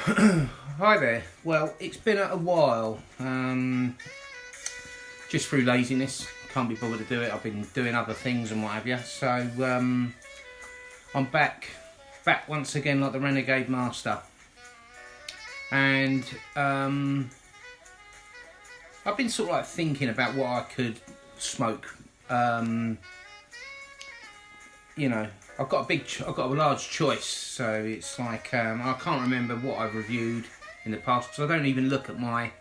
Hi there. Well, it's been a while. Just through laziness, can't be bothered to do it. I've been doing other things and what have you. So I'm back once again like the Renegade Master. And I've been sort of like thinking about what I could smoke. I've got a large choice, so it's like I can't remember what I've reviewed in the past because I don't even look at my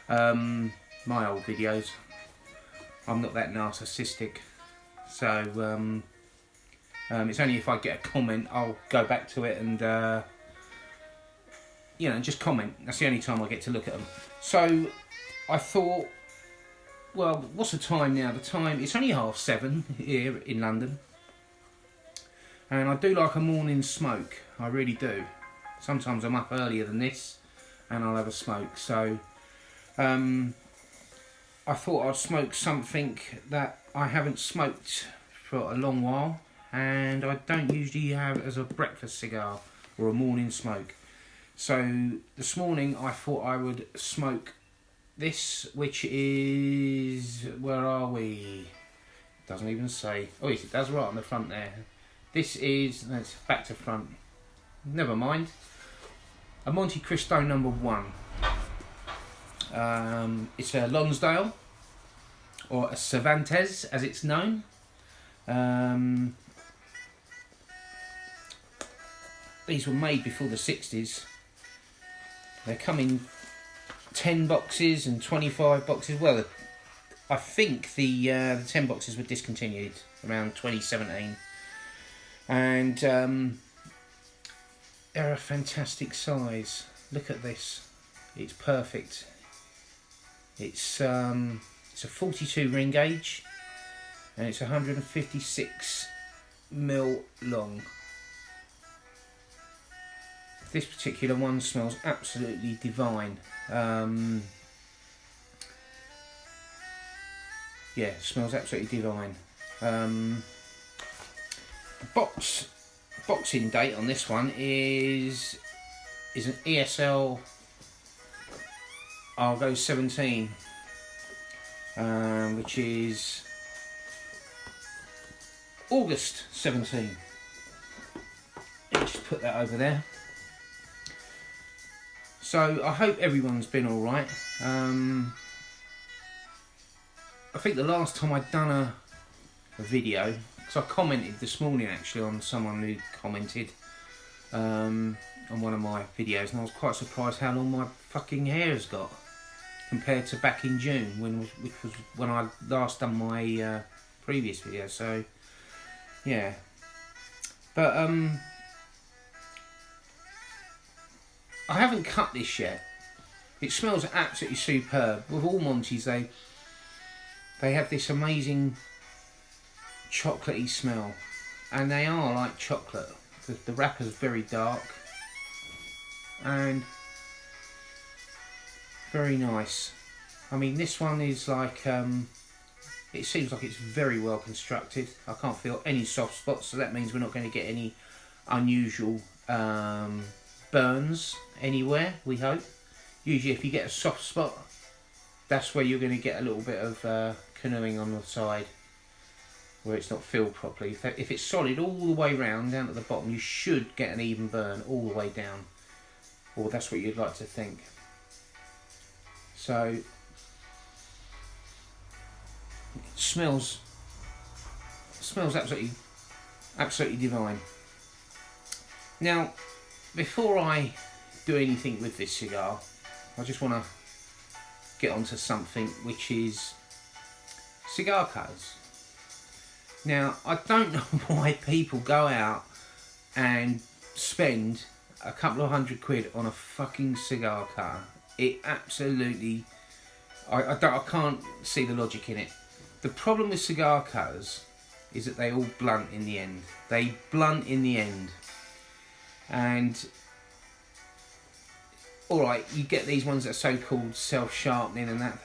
my old videos. I'm not that narcissistic, so it's only if I get a comment I'll go back to it and just comment. That's the only time I get to look at them. So I thought, well, what's the time now? It's only 7:30 here in London. And I do like a morning smoke, I really do. Sometimes I'm up earlier than this and I'll have a smoke. So I thought I'd smoke something that I haven't smoked for a long while, and I don't usually have as a breakfast cigar or a morning smoke. So this morning I thought I would smoke this, which is, where are we? It doesn't even say. Oh yes, it does, right on the front there. This is, let's back to front, never mind, a Montecristo No. 1. It's a Lonsdale, or a Cervantes as it's known. These were made before the 60s. They come in 10 boxes and 25 boxes. Well, I think the 10 boxes were discontinued around 2017. And they're a fantastic size. Look at this, it's perfect. It's a 42 ring gauge and it's 156 mil long. This particular one smells absolutely divine. Yeah, it smells absolutely divine. Boxing date on this one is an ESL Argo 17, which is August 17. Let me just put that over there. So I hope everyone's been alright. I think the last time I'd done a video, because I commented this morning actually on someone who commented on one of my videos, and I was quite surprised how long my fucking hair has got compared to back in June, which was when I last done my previous video. So yeah, but I haven't cut this yet. It smells absolutely superb. With all Montes, they have this amazing chocolatey smell, and they are like chocolate. The wrapper's very dark and very nice. I mean, this one is like it seems like it's very well constructed. I can't feel any soft spots, so that means we're not going to get any unusual burns anywhere, we hope. Usually if you get a soft spot, that's where you're going to get a little bit of canoeing on the side where it's not filled properly. If it's solid all the way round down to the bottom, you should get an even burn all the way down, or that's what you'd like to think. So it smells absolutely divine. Now, before I do anything with this cigar, I just want to get onto something, which is cigar cutters. Now, I don't know why people go out and spend a couple of £100 on a fucking cigar cutter. It absolutely, I can't see the logic in it. The problem with cigar cutters is that they all blunt in the end. They blunt in the end. And alright, you get these ones that are so-called self-sharpening and that,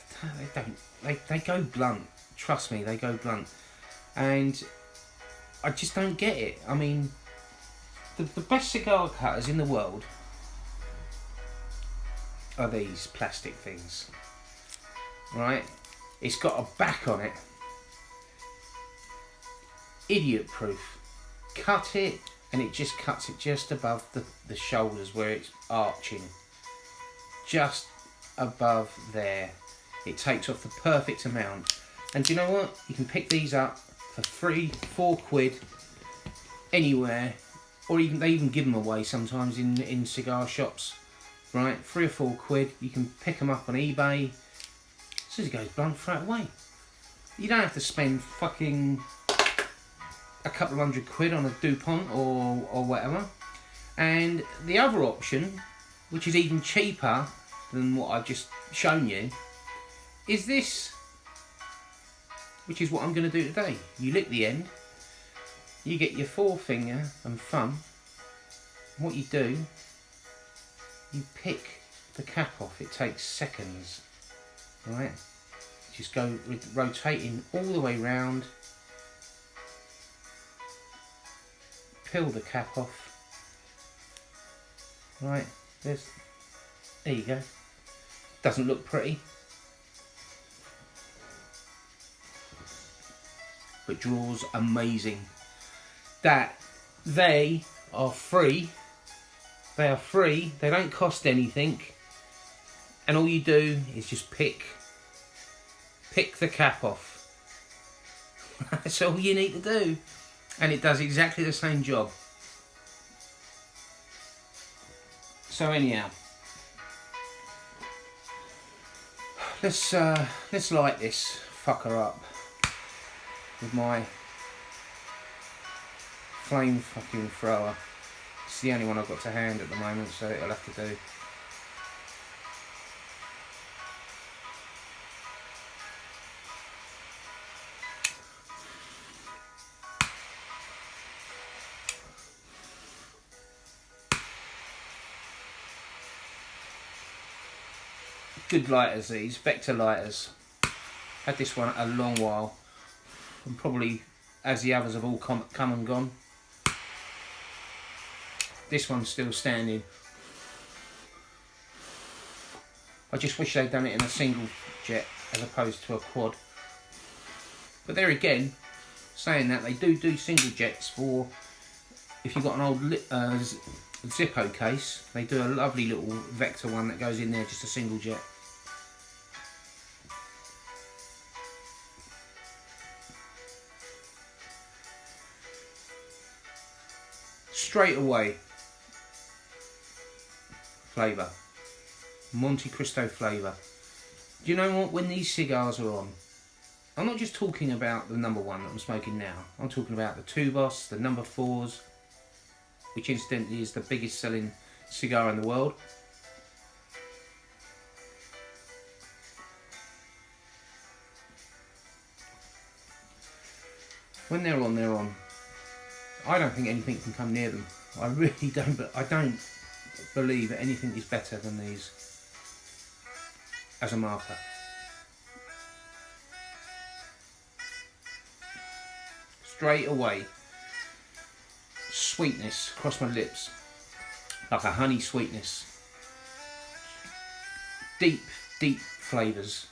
they go blunt. Trust me, they go blunt. And I just don't get it. I mean, the best cigar cutters in the world are these plastic things, right? It's got a back on it, idiot proof. Cut it and it just cuts it just above the shoulders where it's arching, just above there. It takes off the perfect amount. And do you know what? You can pick these up for £3-4 anywhere, or even they even give them away sometimes in cigar shops, right? £3 or £4. You can pick them up on eBay. As soon as it goes blunt, throw it away. You don't have to spend fucking a couple of £100 on a DuPont or whatever. And the other option, which is even cheaper than what I've just shown you, is this, which is what I'm going to do today. You lick the end, you get your forefinger and thumb, and what you do, you pick the cap off. It takes seconds, right? Just go rotating all the way round, peel the cap off, right? There you go. Doesn't look pretty, but draws amazing. That they are free. They are free. They don't cost anything, and all you do is just pick the cap off. That's all you need to do, and it does exactly the same job. So anyhow, let's light this fucker up with my flame fucking thrower. It's the only one I've got to hand at the moment, so it'll have to do. Good lighters these, Vector lighters. Had this one a long while, and probably as the others have all come and gone. This one's still standing. I just wish they'd done it in a single jet as opposed to a quad. But there again, saying that, they do single jets for if you've got an old Zippo case. They do a lovely little Vector one that goes in there, just a single jet. Straight away, flavour, montecristo flavour. Do you know what? When these cigars are on, I'm not just talking about the number 1 that I'm smoking now. I'm talking about the Tubos, the number 4s, which incidentally is the biggest selling cigar in the world. When they're on, they're on. I don't think anything can come near them. I really don't, but I don't believe that anything is better than these as a marker. Straight away, sweetness across my lips, like a honey sweetness. Deep, deep flavours.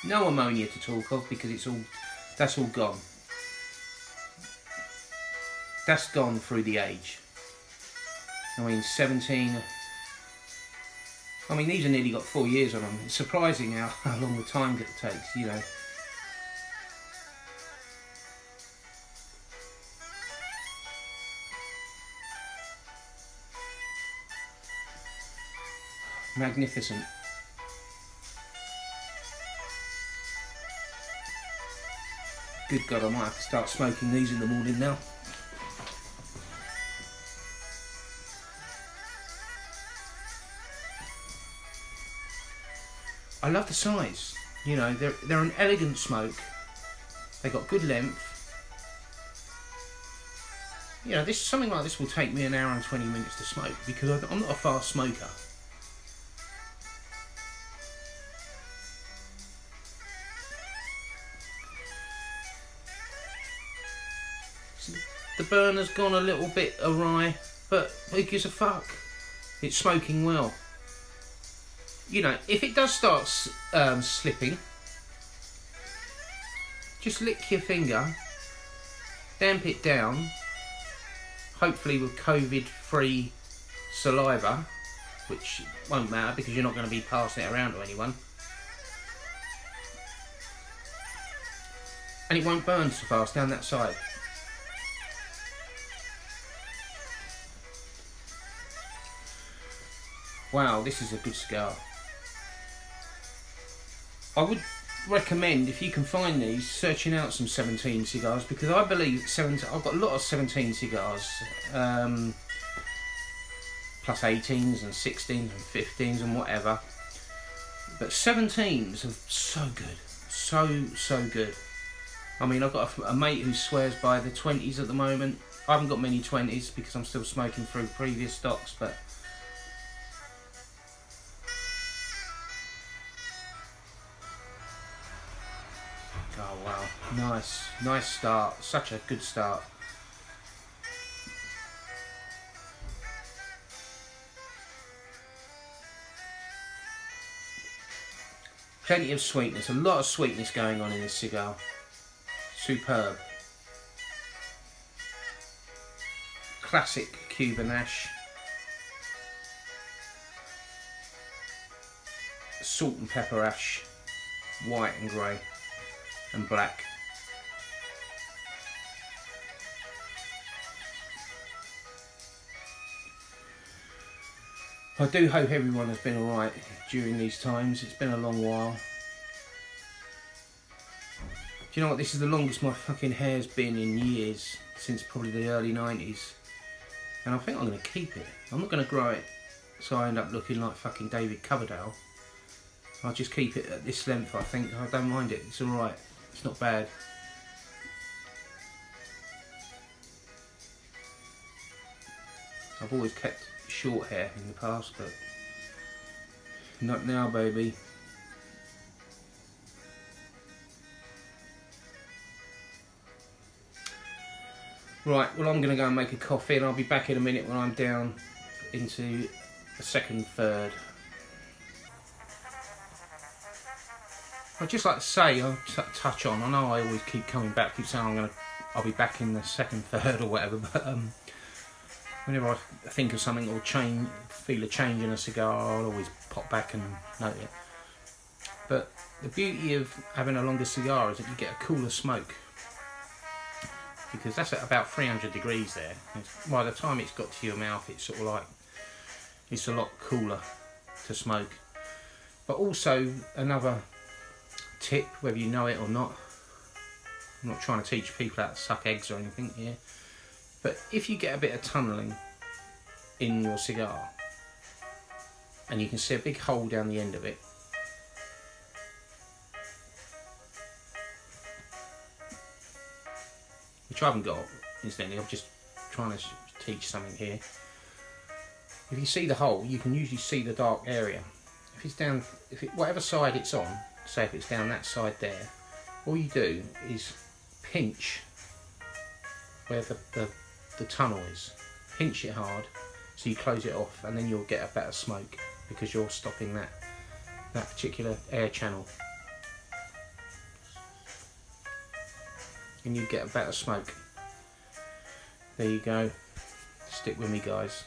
No ammonia to talk of, because that's all gone. That's gone through the age. I mean, 17. I mean, these have nearly got 4 years on them. It's surprising how long the time it takes, you know. Magnificent. Good God, I might have to start smoking these in the morning now. I love the size. You know, they're an elegant smoke. They got good length. You know, something like this will take me an hour and 20 minutes to smoke, because I'm not a fast smoker. The burner's gone a little bit awry. but who gives a fuck? It's smoking well. You know, if it does start slipping, just lick your finger, damp it down, hopefully with COVID-free saliva, which won't matter because you're not going to be passing it around to anyone. And it won't burn so fast down that side. Wow, this is a good cigar. I would recommend, if you can find these, searching out some 17 cigars, because I believe I've got a lot of 17 cigars, plus 18s and 16s and 15s and whatever, but 17s are so good, so good. I mean, I've got a mate who swears by the 20s at the moment. I haven't got many 20s because I'm still smoking through previous stocks, but oh wow, nice start, such a good start. Plenty of sweetness, a lot of sweetness going on in this cigar. Superb. Classic Cuban ash. Salt and pepper ash, white and grey and black. I do hope everyone has been alright during these times. It's been a long while. Do you know what? This is the longest my fucking hair's been in years, since probably the early 90s. And I think I'm going to keep it. I'm not going to grow it so I end up looking like fucking David Coverdale. I'll just keep it at this length, I think. I don't mind it. It's alright. It's not bad. I've always kept short hair in the past, but not now, baby. Right, well, I'm going to go and make a coffee, and I'll be back in a minute when I'm down into the second third. I'd just like to say, I'll touch on, I know I always keep coming back, keep saying I'll be back in the second third or whatever, but whenever I think of something or feel a change in a cigar, I'll always pop back and note it. But the beauty of having a longer cigar is that you get a cooler smoke, because that's at about 300 degrees there. By the time it's got to your mouth, it's sort of like, it's a lot cooler to smoke. But also another tip, whether you know it or not, I'm not trying to teach people how to suck eggs or anything here, but if you get a bit of tunnelling in your cigar and you can see a big hole down the end of it, which I haven't got, incidentally, I'm just trying to teach something here. If you see the hole, you can usually see the dark area. If it's down, whatever side it's on, say if it's down that side there, all you do is pinch where the tunnel is. Pinch it hard so you close it off, and then you'll get a better smoke because you're stopping that particular air channel. And you get a better smoke. There you go. Stick with me, guys.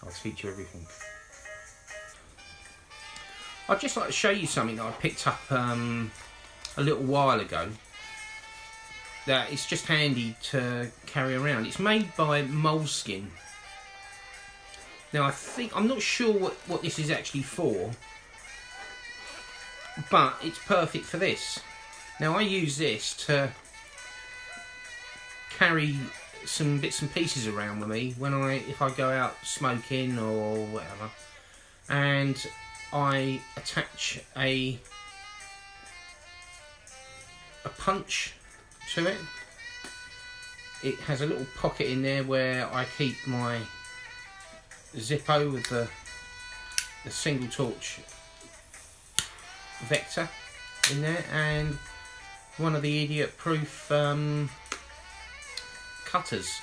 I'll teach you everything. I'd just like to show you something that I picked up a little while ago. That it's just handy to carry around. It's made by Moleskin. Now I'm not sure what this is actually for, but it's perfect for this. Now I use this to carry some bits and pieces around with me if I go out smoking or whatever, and I attach a punch to it. It has a little pocket in there where I keep my Zippo with the single torch vector in there, and one of the idiot proof cutters,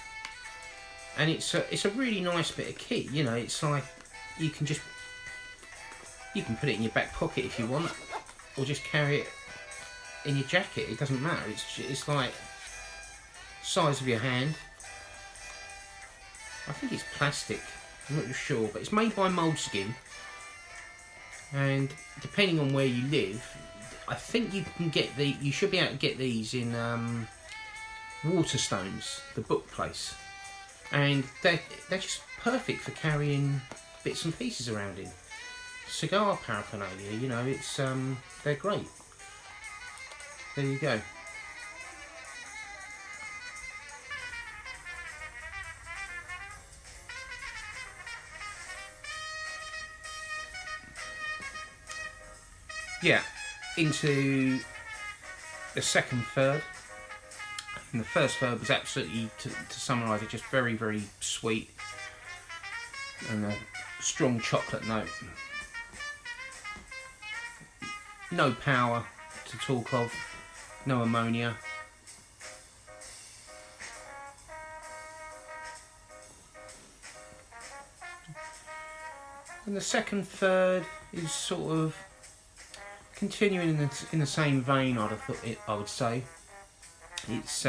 and it's a really nice bit of kit. You know, it's like you can put it in your back pocket if you want, or just carry it in your jacket. It doesn't matter. It's like size of your hand. I think it's plastic. I'm not sure, but it's made by Moleskin, and depending on where you live, I think you can get you should be able to get these in Waterstones, the book place, and they're just perfect for carrying bits and pieces around in. Cigar paraphernalia, you know, it's they're great. There you go. Yeah, into the second third. And the first third was absolutely, to summarise it, just very, very sweet and a strong chocolate note. No power to talk of, no ammonia. And the second third is sort of continuing in the same vein. I would say it's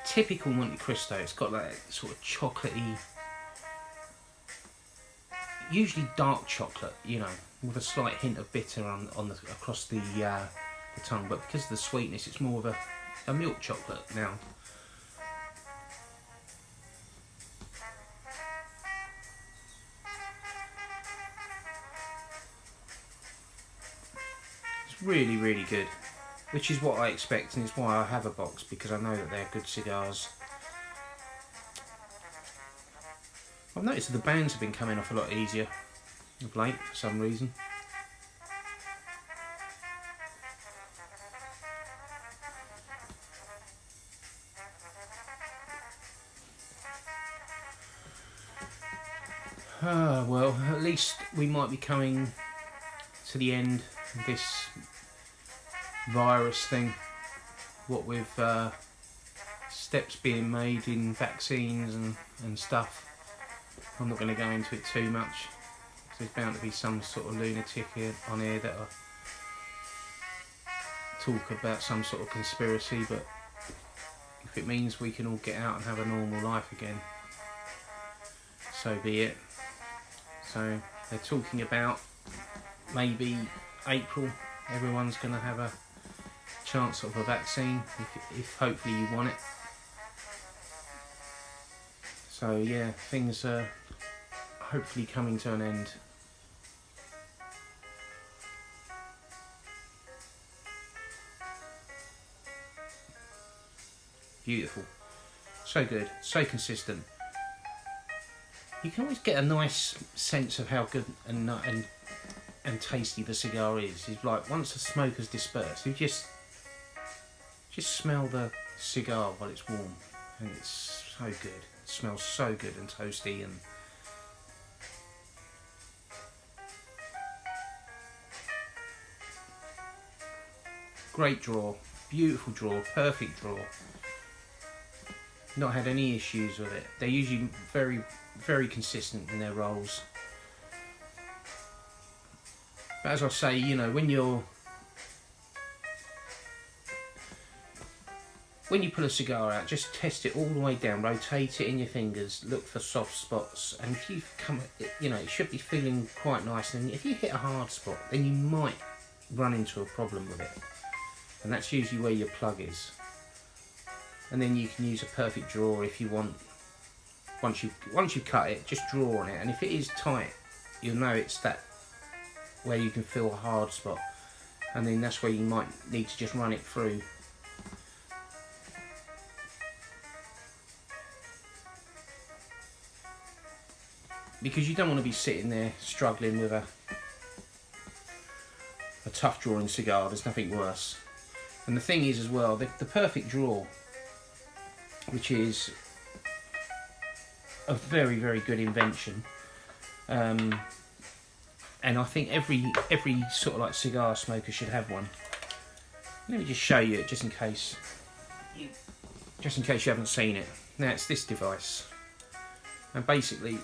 typical Montecristo. It's got that sort of chocolatey, usually dark chocolate, you know, with a slight hint of bitter across the tongue. But because of the sweetness, it's more of a milk chocolate now. Really, really good, which is what I expect, and it's why I have a box, because I know that they're good cigars. I've noticed that the bands have been coming off a lot easier of late for some reason. Well, at least we might be coming to the end of this virus thing, what with steps being made in vaccines and stuff. I'm not going to go into it too much. There's bound to be some sort of lunatic on here that talk about some sort of conspiracy, but if it means we can all get out and have a normal life again, so be it. So they're talking about maybe April, everyone's going to have a chance of a vaccine, if hopefully you want it. So yeah, things are hopefully coming to an end. Beautiful, so good, so consistent. You can always get a nice sense of how good and tasty the cigar is. It's like once the smoke has dispersed, you just smell the cigar while it's warm, and it's so good. It smells so good and toasty, and great draw, beautiful draw, perfect draw. Not had any issues with it. They're usually very, very consistent in their rolls. But as I say, you know, when you pull a cigar out, just test it all the way down, rotate it in your fingers, look for soft spots, and if you it should be feeling quite nice. And if you hit a hard spot, then you might run into a problem with it, and that's usually where your plug is. And then you can use a perfect draw if you want. Once you cut it, just draw on it, and if it is tight, you'll know it's that where you can feel a hard spot, and then that's where you might need to just run it through. Because you don't want to be sitting there struggling with a tough drawing cigar. There's nothing worse. And the thing is as well, the perfect draw, which is a very, very good invention, and I think every sort of like cigar smoker should have one. Let me just show you it, just in case just in case you haven't seen it. Now it's this device, and basically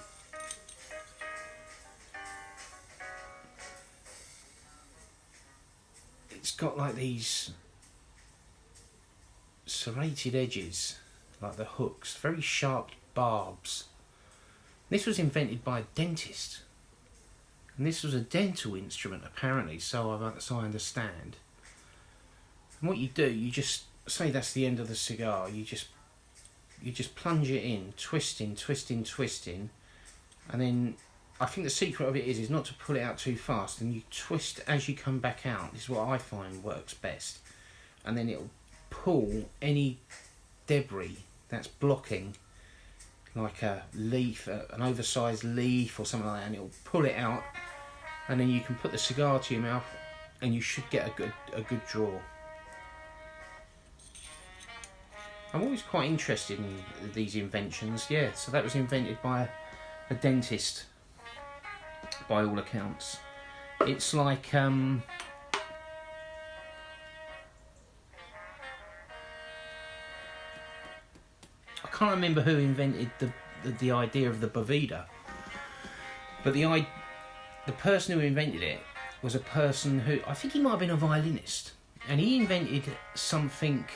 it's got like these serrated edges, like the hooks, very sharp barbs. This was invented by a dentist, and this was a dental instrument apparently, so I understand. And what you do, you just say that's the end of the cigar. You just plunge it in, twisting, and then I think the secret of it is not to pull it out too fast, and you twist as you come back out. This is what I find works best, and then it'll pull any debris that's blocking, like a leaf, an oversized leaf or something like that, and it'll pull it out, and then you can put the cigar to your mouth, and you should get a good draw. I'm always quite interested in these inventions. Yeah, so that was invented by a dentist, by all accounts. It's like I can't remember who invented the idea of the boveda, but the person who invented it was a person who, I think he might have been a violinist, and he invented something.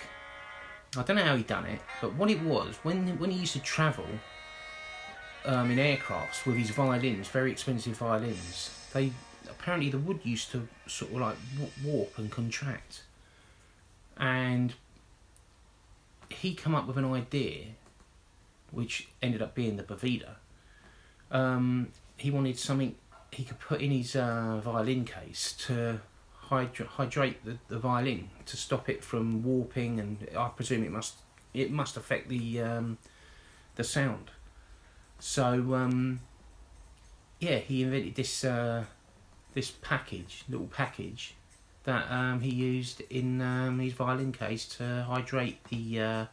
I don't know how he done it, but what it was, when he used to travel in aircrafts with his violins, very expensive violins, apparently the wood used to sort of like warp and contract, and he come up with an idea which ended up being the boveda. He wanted something he could put in his violin case to hydrate the violin, to stop it from warping, and I presume it must affect the sound. So yeah, he invented this little package that he used in his violin case to hydrate the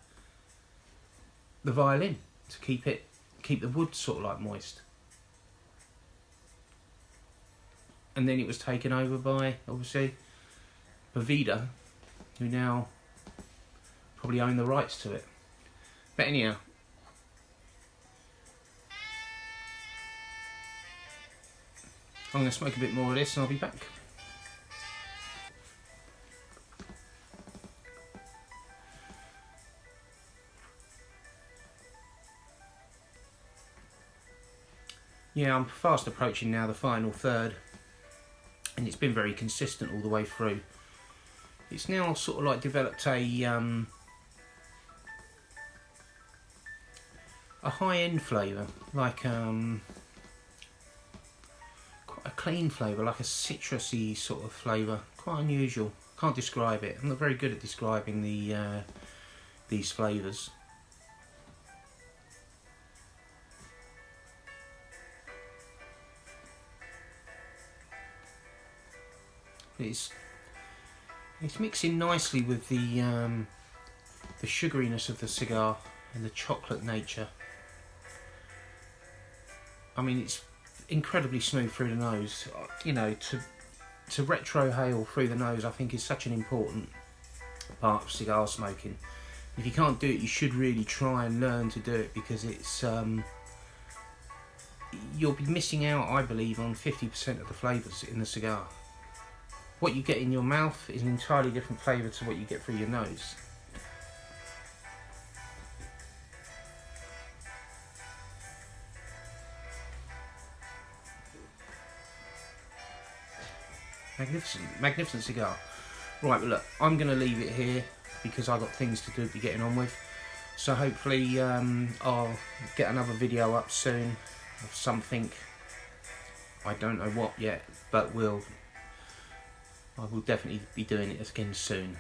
violin, to keep the wood sort of like moist. And then it was taken over by, obviously, Boveda, who now probably own the rights to it. But anyhow, I'm going to smoke a bit more of this and I'll be back. Yeah, I'm fast approaching now the final third, and it's been very consistent all the way through. It's now sort of like developed a high-end flavour, like quite a clean flavour, like a citrusy sort of flavour, quite unusual. Can't describe it. I'm not very good at describing these flavours. It's mixing nicely with the sugariness of the cigar and the chocolate nature. I mean, it's incredibly smooth through the nose. You know, to retrohale through the nose, I think, is such an important part of cigar smoking. If you can't do it, you should really try and learn to do it, because it's you'll be missing out, I believe, on 50% of the flavours in the cigar. What you get in your mouth is an entirely different flavour to what you get through your nose. Magnificent cigar. Right, but look, I'm going to leave it here because I've got things to be getting on with. So hopefully I'll get another video up soon of something. I don't know what yet, but I will definitely be doing it again soon,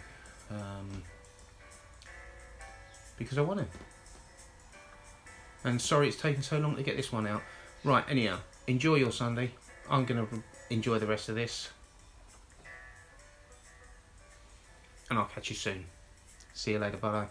because I want to. And sorry it's taken so long to get this one out. Right, anyhow, enjoy your Sunday. I'm going to enjoy the rest of this, and I'll catch you soon. See you later, bye.